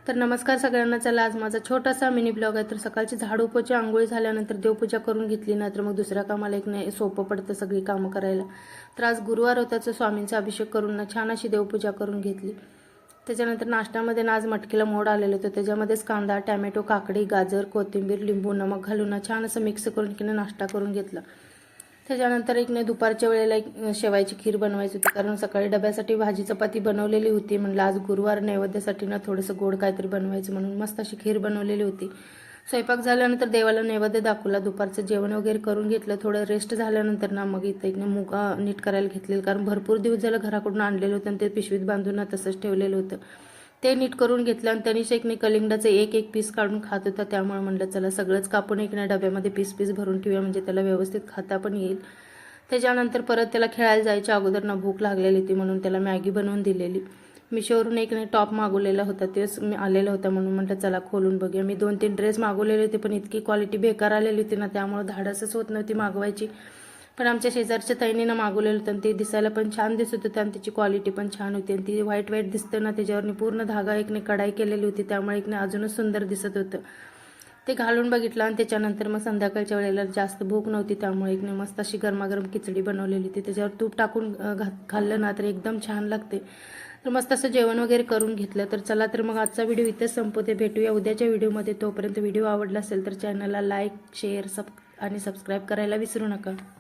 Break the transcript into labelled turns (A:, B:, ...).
A: तर नमस्कार सगळ्यांना. चला आज माझा छोटासा मिनी ब्लॉग आहे. तर सकाळची झाडू पोछा आंघोळी झाल्यानंतर देवपूजा करून घेतली ना तर मग दुसऱ्या कामाला एक नाही सोपं पडतं सगळी कामं करायला. तर आज गुरुवार होता तर स्वामींचा अभिषेक करून ना छान अशी देवपूजा करून घेतली. त्याच्यानंतर नाश्त्यामध्ये ना आज मटकीला मोड आलेलं होतं. त्याच्यामध्येच कांदा, टॅमॅटो, काकडी, गाजर, कोथिंबीर, लिंबू, नमक घालून ना छान असं मिक्स करून की नाश्ता करून घेतला. त्याच्यानंतर एक नाही दुपारच्या वेळेला एक शेवायची खीर बनवायची होती, कारण सकाळी डब्यासाठी भाजी चपाती बनवलेली होती. म्हणलं आज गुरुवार नैवेद्यासाठी ना थोडंसं गोड काहीतरी बनवायचं म्हणून मस्त अशी खीर बनवलेली होती. स्वयंपाक झाल्यानंतर देवाला नैवेद्य दाखवला, दुपारचं जेवण वगैरे करून घेतलं. थोडं रेस्ट झाल्यानंतर ना मग इथं एक मुगा नीट करायला घेतलेलं, कारण भरपूर दिवस झालं घराकडून आणलेलं होतं आणि ते पिशवीत बांधून ना तसंच ठेवलेलं होतं. ते नीट करून घेतलं आणि त्यांनी शेकने कलिंगडाचं एक एक पीस काढून खात होता. त्यामुळे म्हणलं चला सगळंच कापून एक ना डब्यामध्ये पीस पीस भरून ठेवूया, म्हणजे त्याला व्यवस्थित खाता पण येईल. त्याच्यानंतर परत त्याला खेळायला जायच्या अगोदर ना भूक लागलेली होती म्हणून त्याला मॅगी बनवून दिलेली. मिशोवरून एक नाही टॉप मागवलेला होता, तेच मी आलेला होता म्हणून म्हटलं चला खोलून बघूया. मी 2-3 ड्रेस मागवलेले होते पण इतकी क्वालिटी बेकार आलेली होती ना त्यामुळे धाडसच होत नव्हती मागवायची. पण आमच्या शेजारच्या ताईंनीनं मागवलेलं होतं आणि ते दिसायला पण छान दिसत होतं आणि त्याची क्वालिटी पण छान होती. आणि ती व्हाईट व्हाईट दिसतं ना त्याच्यावरनी पूर्ण धागा एकने कढाई केलेली होती, त्यामुळे एकने अजूनच सुंदर दिसत होतं. ते घालून बघितलं आणि त्याच्यानंतर मग संध्याकाळच्या वेळेला जास्त भूक नव्हती त्यामुळे एकने मस्त अशी गरमागरम खिचडी बनवलेली होती. त्याच्यावर तूप टाकून खाल्लं ना तर एकदम छान लागते. तर मस्त असं जेवण वगैरे करून घेतलं. तर चला तर मग आजचा व्हिडिओ इथेच संपवते. भेटूया उद्याच्या व्हिडिओमध्ये. तोपर्यंत व्हिडिओ आवडला असेल तर चॅनलला लाईक, शेअर आणि सबस्क्राईब करायला विसरू नका.